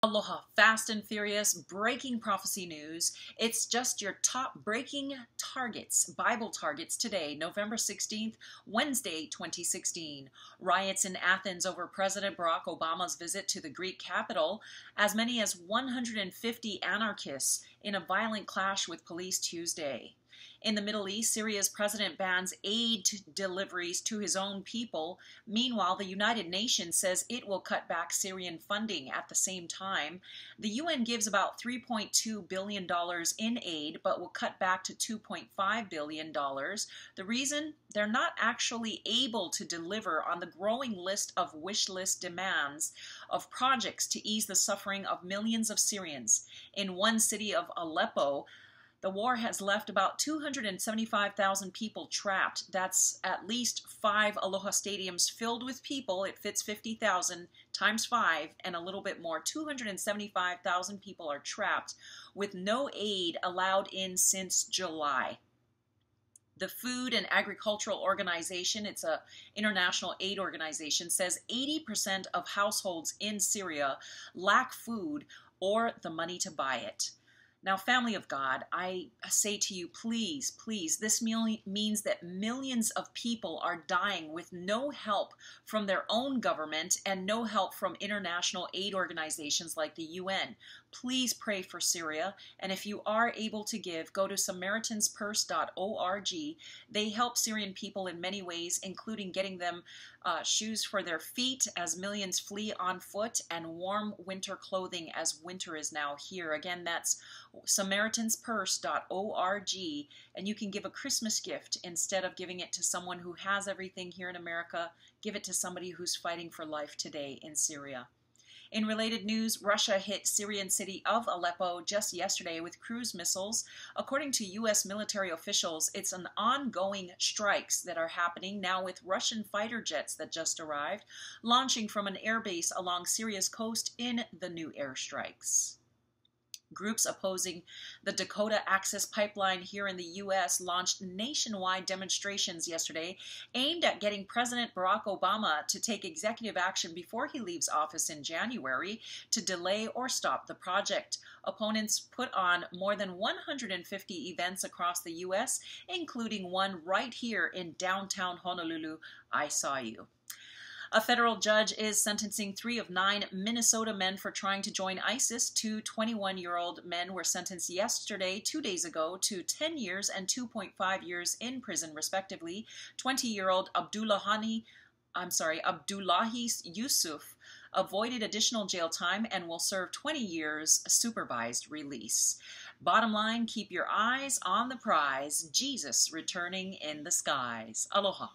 Aloha, Fast and Furious, breaking prophecy news. It's just your top breaking targets, Bible targets today, November 16th, Wednesday, 2016. Riots in Athens over President Barack Obama's visit to the Greek capital. As many as 150 anarchists in a violent clash with police Tuesday. In the Middle East, Syria's president bans aid deliveries to his own people. Meanwhile, the United Nations says it will cut back Syrian funding at the same time. The UN gives about $3.2 billion in aid, but will cut back to $2.5 billion. The reason? They're not actually able to deliver on the growing list of wish list demands of projects to ease the suffering of millions of Syrians. In one city of Aleppo, the war has left about 275,000 people trapped. That's at least 5 Aloha stadiums filled with people. It fits 50,000 times 5 and a little bit more. 275,000 people are trapped with no aid allowed in since July. The Food and Agricultural Organization, it's an international aid organization, says 80% of households in Syria lack food or the money to buy it. Now, family of God, I say to you, please, please, this means that millions of people are dying with no help from their own government and no help from international aid organizations like the UN. Please pray for Syria, and if you are able to give, go to SamaritansPurse.org. They help Syrian people in many ways, including getting them shoes for their feet as millions flee on foot, and warm winter clothing as winter is now here. Again, that's SamaritansPurse.org, and you can give a Christmas gift instead of giving it to someone who has everything here in America. Give it to somebody who's fighting for life today in Syria. In related news, Russia hit Syrian city of Aleppo just yesterday with cruise missiles. According to U.S. military officials, it's an ongoing strikes that are happening now with Russian fighter jets that just arrived, launching from an airbase along Syria's coast in the new airstrikes. Groups opposing the Dakota Access Pipeline here in the U.S. launched nationwide demonstrations yesterday aimed at getting President Barack Obama to take executive action before he leaves office in January to delay or stop the project. Opponents put on more than 150 events across the U.S., including one right here in downtown Honolulu. I saw you. A federal judge is sentencing 3 of 9 Minnesota men for trying to join ISIS. 2 21-year-old men were sentenced yesterday, 2 days ago, to 10 years and 2.5 years in prison, respectively. 20-year-old Abdullahi Yusuf avoided additional jail time and will serve 20 years supervised release. Bottom line, keep your eyes on the prize. Jesus returning in the skies. Aloha.